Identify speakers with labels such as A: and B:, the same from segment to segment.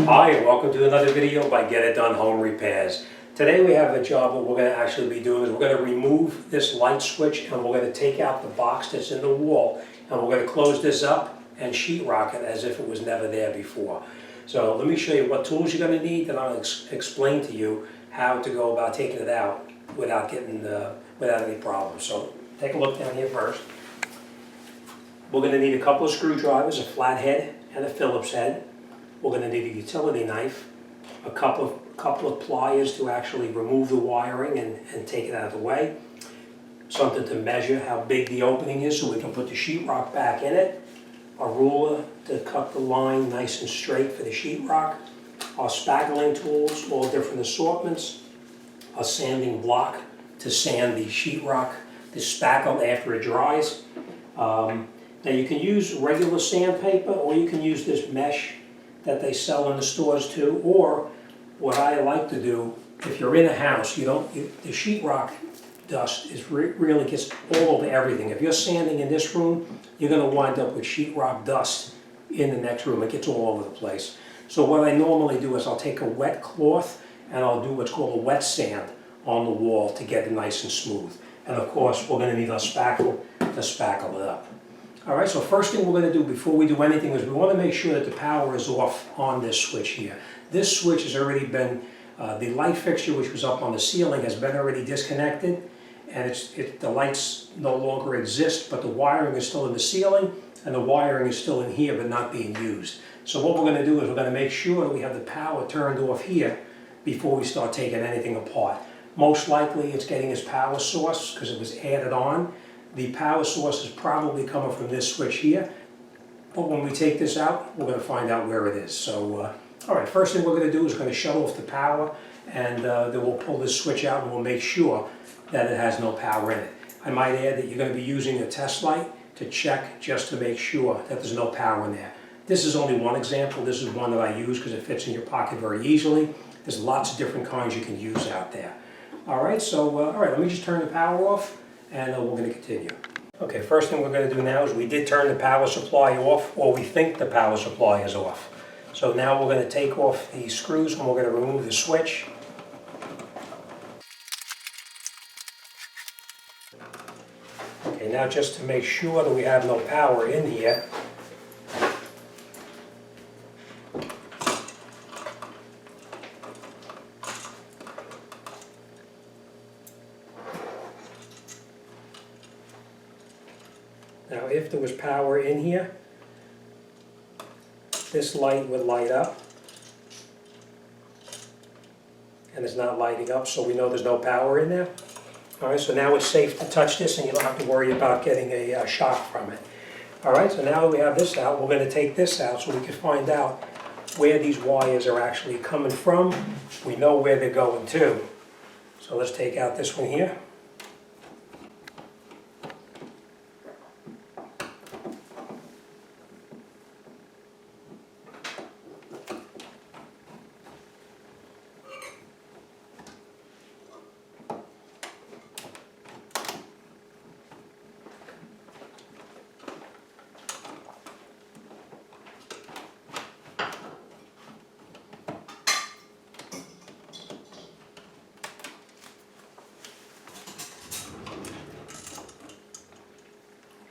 A: Hi, and welcome to another video by Get It Done Home Repairs. Today we have a job that we're going to actually be doing is we're going to remove this light switch and we're going to take out the box that's in the wall and we're going to close this up and sheetrock it as if it was never there before. So let me show you what tools you're going to need, and I'll explain to you how to go about taking it out without any problems. So take a look down here first. We're going to need a couple of screwdrivers, a flathead and a Phillips head. We're going to need a utility knife, a couple of pliers to actually remove the wiring and take it out of the way, something to measure how big the opening is so we can put the sheetrock back in it, a ruler to cut the line nice and straight for the sheetrock, our spackling tools, all different assortments, a sanding block to sand the sheetrock, the spackle after it dries. Now you can use regular sandpaper or you can use this mesh that they sell in the stores too, or what I like to do, if you're in a house, the sheetrock dust really gets all over everything. If you're sanding in this room, you're going to wind up with sheetrock dust in the next room. It gets all over the place. So what I normally do is I'll take a wet cloth and I'll do what's called a wet sand on the wall to get it nice and smooth. And of course, we're going to need our spackle to spackle it up. All right, so first thing we're going to do before we do anything is we want to make sure that the power is off on this switch here. This switch has already been, the light fixture which was up on the ceiling has been already disconnected, and the lights no longer exist, but the wiring is still in the ceiling and the wiring is still in here but not being used. So what we're going to do is we're going to make sure that we have the power turned off here before we start taking anything apart. Most likely it's getting its power source because it was added on. The power source is probably coming from this switch here, but when we take this out, we're going to find out where it is. So, all right, first thing we're going to do is we're going to shut off the power, and then we'll pull this switch out and we'll make sure that it has no power in it. I might add that you're going to be using a test light to check just to make sure that there's no power in there. This is only one example. This is one that I use because it fits in your pocket very easily. There's lots of different kinds you can use out there. All right, so, all right, let me just turn the power off. And we're going to continue. Okay, first thing we're going to do now is we did turn the power supply off, or we think the power supply is off. So now we're going to take off the screws and we're going to remove the switch. Okay, now just to make sure that we have no power in here, now, if there was power in here, this light would light up, and it's not lighting up, so we know there's no power in there. All right, so now it's safe to touch this, and you don't have to worry about getting a shock from it. All right, so now that we have this out, we're going to take this out so we can find out where these wires are actually coming from. We know where they're going to. So let's take out this one here.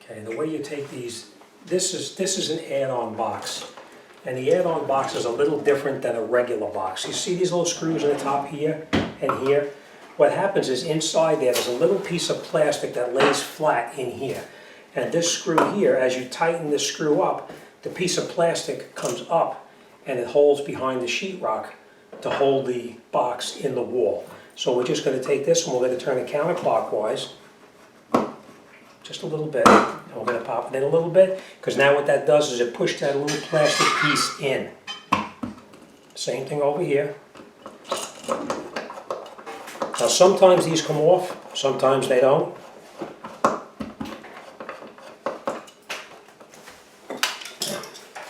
A: Okay, the way you take these, this is an add-on box, and the add-on box is a little different than a regular box. You see these little screws on the top here and here? What happens is inside there's a little piece of plastic that lays flat in here. And this screw here, as you tighten this screw up, the piece of plastic comes up and it holds behind the sheetrock to hold the box in the wall. So we're just going to take this and we're going to turn it counterclockwise. Just a little bit, and we're going to pop it in a little bit, because now what that does is it pushes that little plastic piece in. Same thing over here. Now sometimes these come off, sometimes they don't.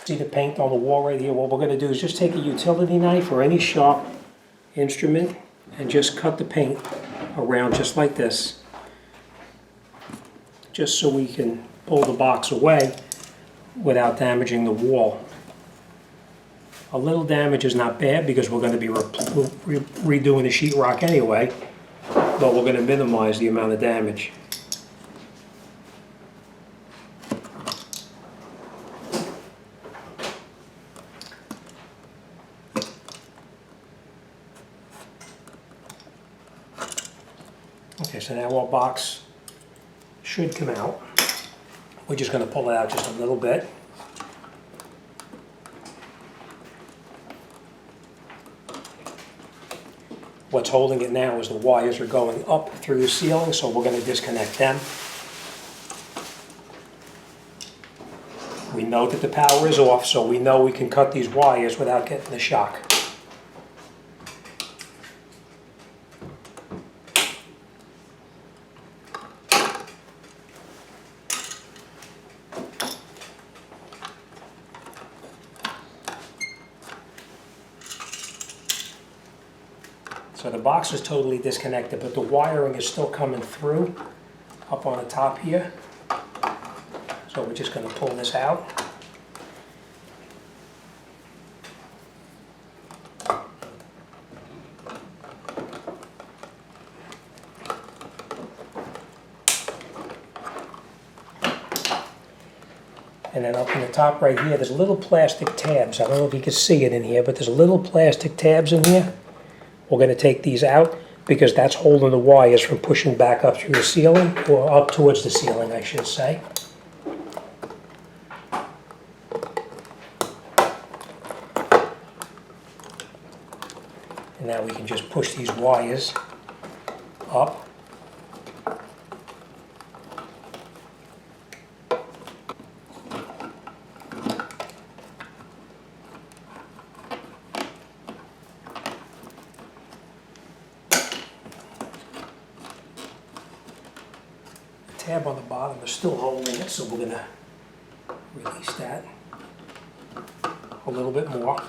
A: See the paint on the wall right here? What we're going to do is just take a utility knife or any sharp instrument and just cut the paint around just like this, just so we can pull the box away without damaging the wall A little damage is not bad because we're going to be redoing the sheetrock anyway, but we're going to minimize the amount of damage. Okay, so now our box should come out. We're just going to pull it out just a little bit. What's holding it now is the wires are going up through the ceiling, so we're going to disconnect them. We know that the power is off, so we know we can cut these wires without getting the shock. So the box is totally disconnected, but the wiring is still coming through up on the top here. So we're just going to pull this out. And then up in the top right here, there's little plastic tabs. I don't know if you can see it in here, but there's little plastic tabs in here. We're going to take these out because that's holding the wires from pushing back up through the ceiling, or up towards the ceiling, I should say. And now we can just push these wires up. Tab on the bottom is still holding it, so we're going to release that a little bit more.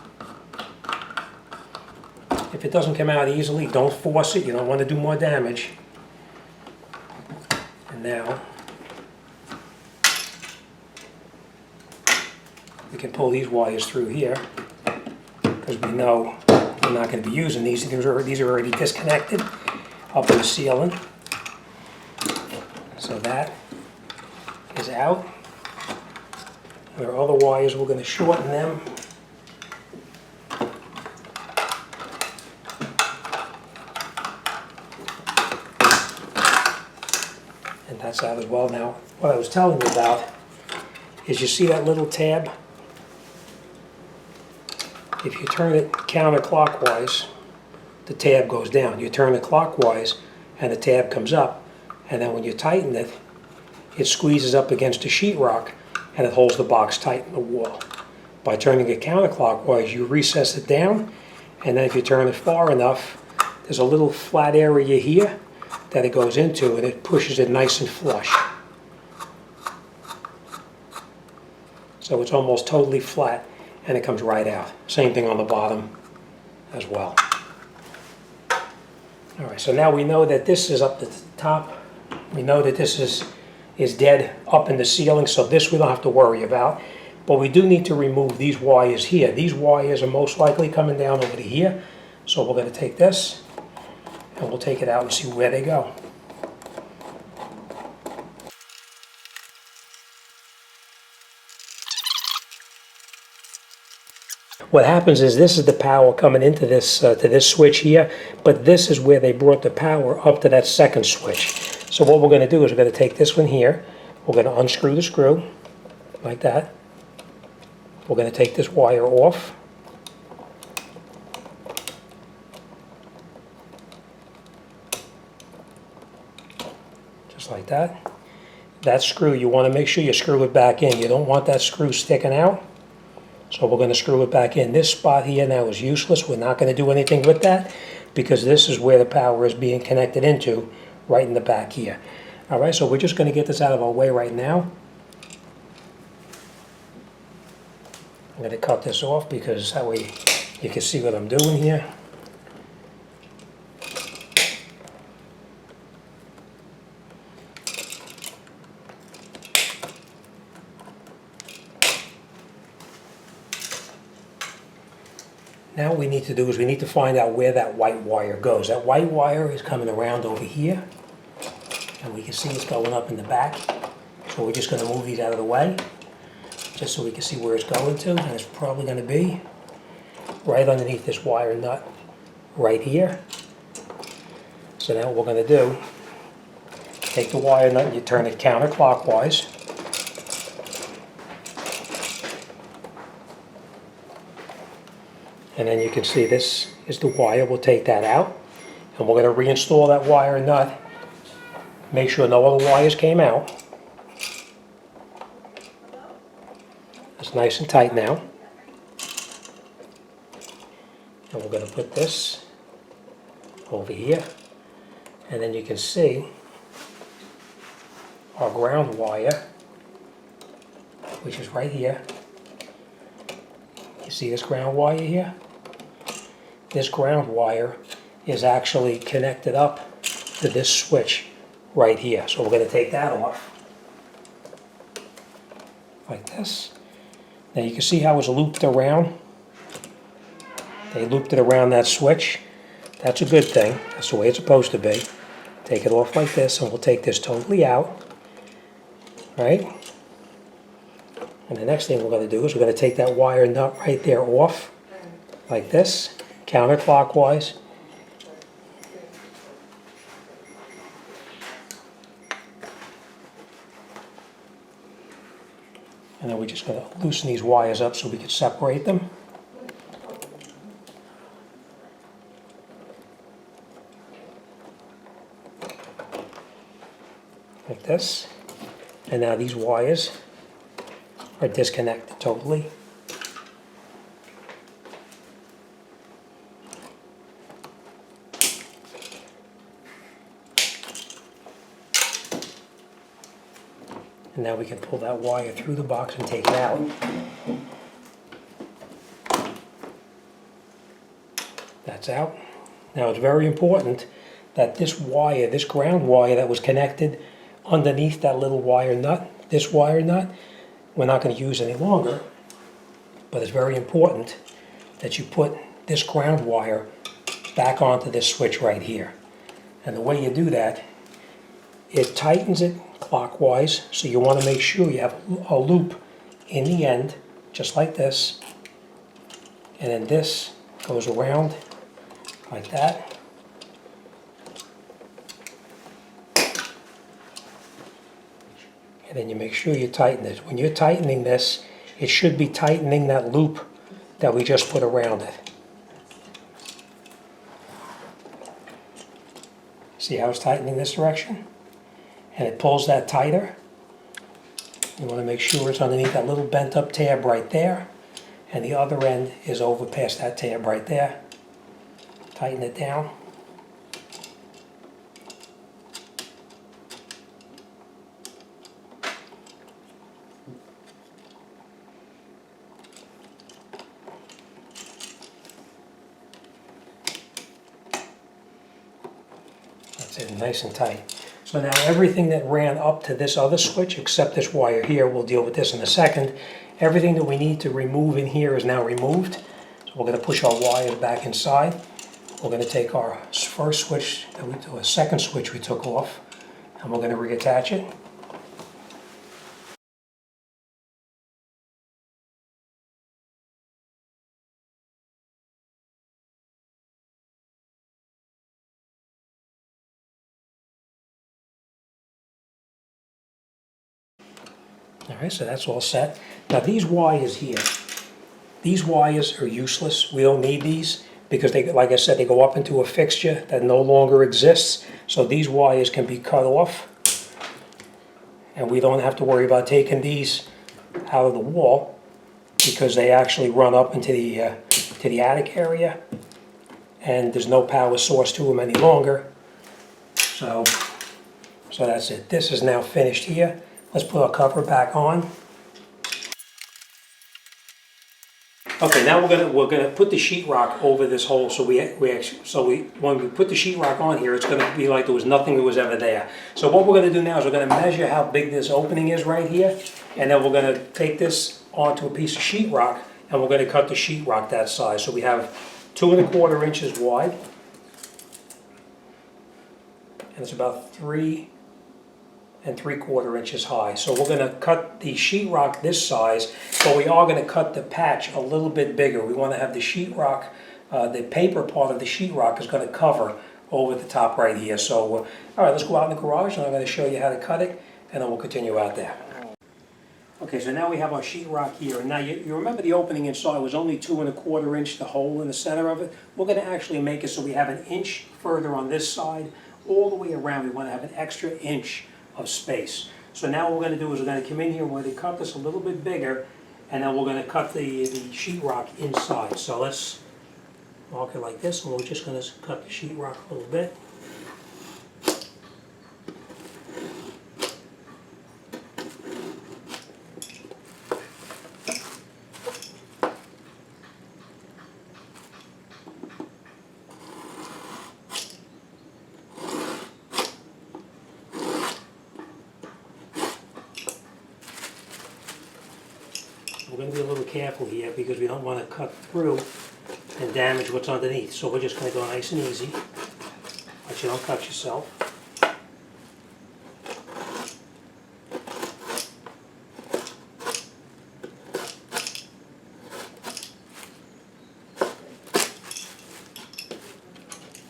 A: If it doesn't come out easily, don't force it. You don't want to do more damage. And now we can pull these wires through here because we know we're not going to be using these. These are already disconnected up in the ceiling. So that is out. There are other wires, we're going to shorten them. And that's out as well. Now, what I was telling you about is, you see that little tab? If you turn it counterclockwise, the tab goes down. You turn it clockwise and the tab comes up. And then when you tighten it, it squeezes up against the sheetrock and it holds the box tight in the wall. By turning it counterclockwise, you recess it down, and then if you turn it far enough, there's a little flat area here that it goes into, and it pushes it nice and flush. So it's almost totally flat, and it comes right out. Same thing on the bottom as well. All right, so now we know that this is up at the top. We know that this is dead up in the ceiling, so this we don't have to worry about. But we do need to remove these wires here. These wires are most likely coming down over to here. So we're going to take this, and we'll take it out and see where they go. What happens is, this is the power coming into this to this switch here, but this is where they brought the power up to that second switch. So what we're going to do is, we're going to take this one here, we're going to unscrew the screw like that. We're going to take this wire off. Just like that. That screw, you want to make sure you screw it back in. You don't want that screw sticking out. So we're going to screw it back in. This spot here now is useless. We're not going to do anything with that because this is where the power is being connected into, right in the back here. All right, so we're just going to get this out of our way right now. I'm going to cut this off because that way you can see what I'm doing here. Now what we need to do is we need to find out where that white wire goes. That white wire is coming around over here, and we can see it's going up in the back. So we're just going to move these out of the way, just so we can see where it's going to, and it's probably going to be right underneath this wire nut right here. So now what we're going to do, take the wire nut and you turn it counterclockwise. And then you can see this is the wire. We'll take that out, and we're going to reinstall that wire nut. Make sure no other wires came out. It's nice and tight now. And we're going to put this over here. And then you can see our ground wire, which is right here. You see this ground wire here? This ground wire is actually connected up to this switch right here. So we're going to take that off, like this. Now you can see how it's looped around. They looped it around that switch. That's a good thing. That's the way it's supposed to be. Take it off like this, and we'll take this totally out, right? And the next thing we're going to do is we're going to take that wire nut right there off, like this, counterclockwise. And then we're just going to loosen these wires up so we can separate them. Like this. And now these wires are disconnected totally. And now we can pull that wire through the box and take it out. That's out. Now it's very important that this wire, this ground wire that was connected underneath that little wire nut, this wire nut, we're not going to use any longer, but it's very important that you put this ground wire back onto this switch right here. And the way you do that, it tightens it clockwise, so you want to make sure you have a loop in the end, just like this, and then this goes around like that. And then you make sure you tighten it. When you're tightening this, it should be tightening that loop that we just put around it. See how it's tightening this direction? And it pulls that tighter. You want to make sure it's underneath that little bent up tab right there, and the other end is over past that tab right there. Tighten it down. That's it, nice and tight. So now everything that ran up to this other switch, except this wire here, we'll deal with this in a second. Everything that we need to remove in here is now removed. So we're going to push our wires back inside. We're going to take our first switch, a second switch we took off, and we're going to reattach it. All right, so that's all set. Now these wires here, these wires are useless. We don't need these because they, like I said, they go up into a fixture that no longer exists. So these wires can be cut off, and we don't have to worry about taking these out of the wall because they actually run up into the attic area, and there's no power source to them any longer. So that's it. This is now finished here. Let's put our cover back on. Okay, now we're gonna put the sheetrock over this hole. So when we put the sheetrock on here, it's gonna be like there was nothing that was ever there. So what we're gonna do now is we're gonna measure how big this opening is right here, and then we're gonna take this onto a piece of sheetrock and we're going to cut the sheetrock that size. So we have 2¼ inches wide, and it's about 3¾ inches high. So we're going to cut the sheetrock this size, but we are going to cut the patch a little bit bigger. We want to have the sheetrock, the paper part of the sheetrock is going to cover over the top right here. So, all right, let's go out in the garage, and I'm going to show you how to cut it, and then we'll continue out there. Okay, so now we have our sheetrock here, and now you remember the opening inside was only 2¼ inch, the hole in the center of it. We're going to actually make it so we have 1 inch further on this side, all the way around. We want to have an extra inch of space. So now what we're going to do is we're going to come in here and we're going to cut this a little bit bigger, and then we're going to cut the sheetrock inside. So let's mark it like this, and we're just going to cut the sheetrock a little bit. We're going to be a little careful here because we don't want to cut through and damage what's underneath. So we're just going to go nice and easy, but you don't cut yourself.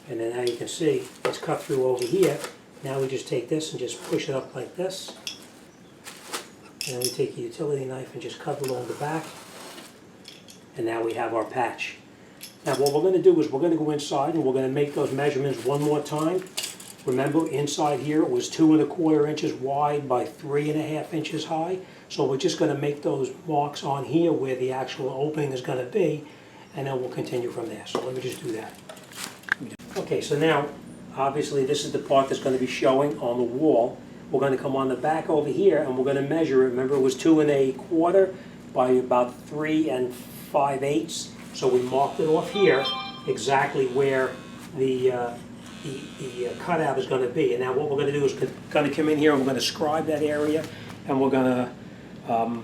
A: And then now you can see it's cut through over here. Now we just take this and just push it up like this. And then we take a utility knife and just cut along the back. And now we have our patch. Now what we're going to do is we're going to go inside and we're going to make those measurements one more time. Remember, inside here it was 2¼ inches wide by 3½ inches high. So we're just going to make those marks on here where the actual opening is going to be, and then we'll continue from there. So let me just do that. Okay, so now obviously this is the part that's going to be showing on the wall. We're going to come on the back over here and we're going to measure it. Remember, it was 2¼ by about 3 5/8. So we marked it off here exactly where the cutout is going to be. And now what we're going to do is going to come in here and we're going to scribe that area, and we're going to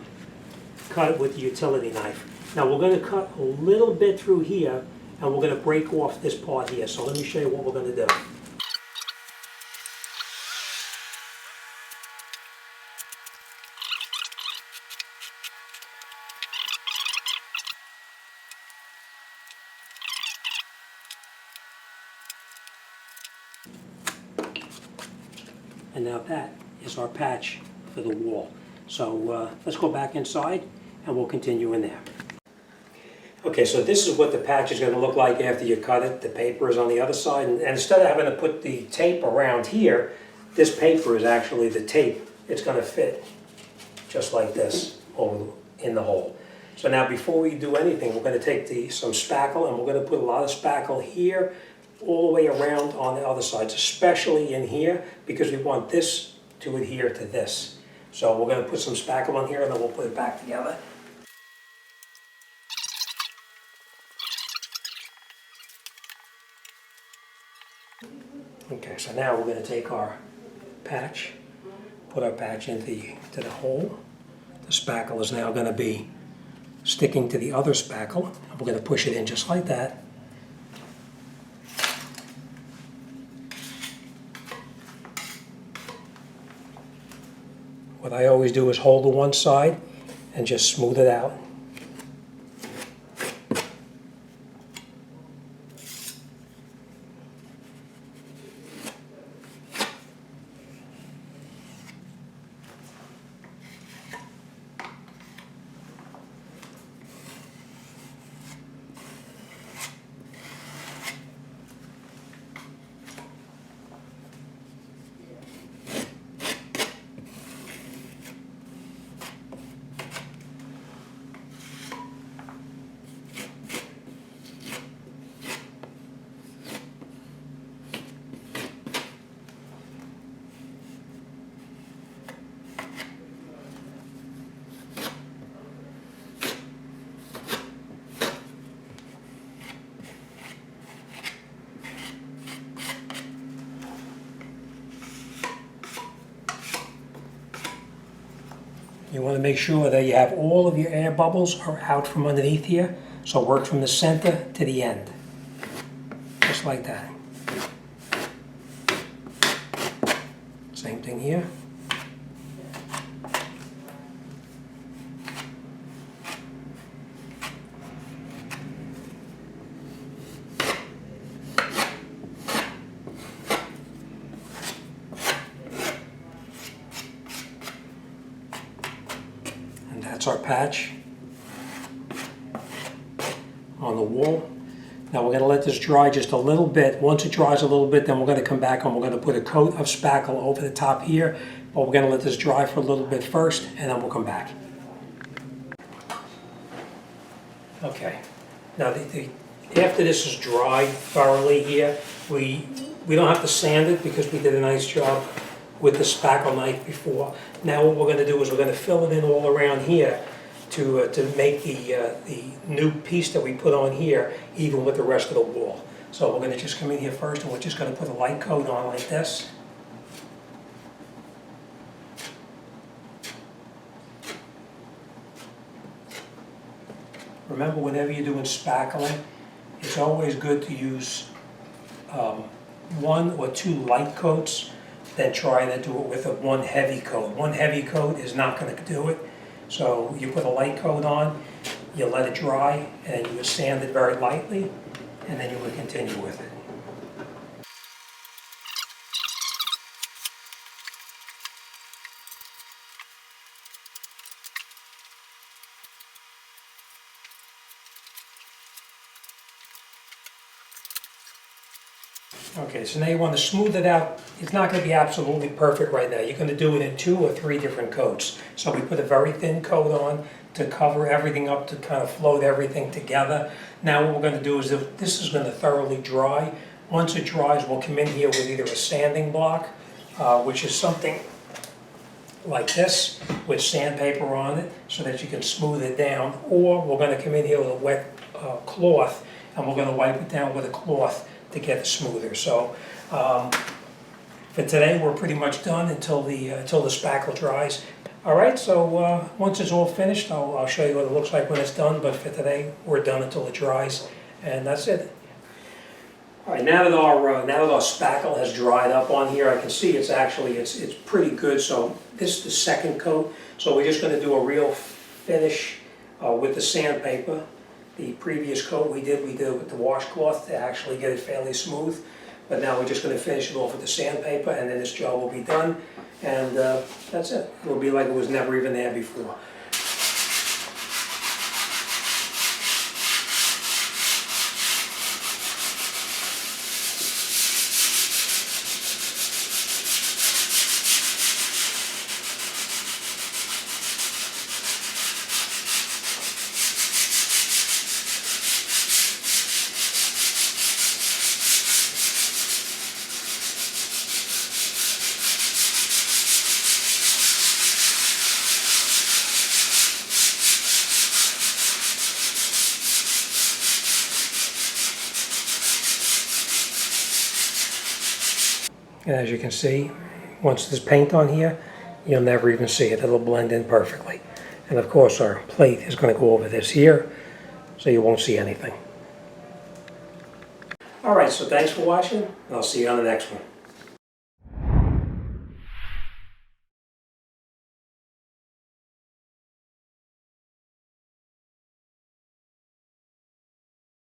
A: cut it with the utility knife. Now we're going to cut a little bit through here, and we're going to break off this part here. So let me show you what we're going to do. And now that is our patch for the wall. So let's go back inside and we'll continue in there. Okay, so this is what the patch is going to look like after you cut it. The paper is on the other side, and instead of having to put the tape around here, this paper is actually the tape. It's going to fit just like this over in the hole. So now before we do anything, we're going to take some spackle, and we're going to put a lot of spackle here all the way around on the other sides, especially in here, because we want this to adhere to this. So we're going to put some spackle on here, and then we'll put it back together. Okay, so now we're going to take our patch, put our patch into the hole. The spackle is now going to be sticking to the other spackle, and we're going to push it in just like that. What I always do is hold the one side and just smooth it out. You want to make sure that you have all of your air bubbles are out from underneath here. So work from the center to the end. Just like that. Same thing here. And that's our patch on the wall. Now we're going to let this dry just a little bit. Once it dries a little bit, then we're going to come back and we're going to put a coat of spackle over the top here. But we're going to let this dry for a little bit first, and then we'll come back. Okay. Now after this is dried thoroughly here, we don't have to sand it because we did a nice job with the spackle knife before. Now what we're going to do is we're going to fill it in all around here to make the new piece that we put on here even with the rest of the wall. So we're going to just come in here first and we're just going to put a light coat on like this. Remember, whenever you're doing spackling, it's always good to use 1 or 2 light coats than try to do it with one heavy coat. One heavy coat is not going to do it. So you put a light coat on, you let it dry, and you would sand it very lightly, and then you would continue with it. Okay, so now you want to smooth it out. It's not going to be absolutely perfect right now. You're going to do it in 2 or 3 different coats. So we put a very thin coat on to cover everything up, to kind of float everything together. Now what we're going to do is, if this is going to thoroughly dry. Once it dries, we'll come in here with either a sanding block, which is something like this, with sandpaper on it, so that you can smooth it down. Or we're going to come in here with a wet cloth, and we're going to wipe it down with a cloth to get it smoother. So for today we're pretty much done until the spackle dries. All right, so once it's all finished, I'll show you what it looks like when it's done, but for today we're done until it dries, and that's it. All right, now that our spackle has dried up on here, I can see it's pretty good. So this is the second coat, so we're just going to do a real finish with the sandpaper. The previous coat we did with the washcloth to actually get it fairly smooth. But now we're just going to finish it off with the sandpaper, and then this job will be done. And that's it. It'll be like it was never even there before. And as you can see, once there's paint on here, you'll never even see it. It'll blend in perfectly. And of course our plate is going to go over this here, so you won't see anything. Alright, so thanks for watching, and I'll see you on the next one.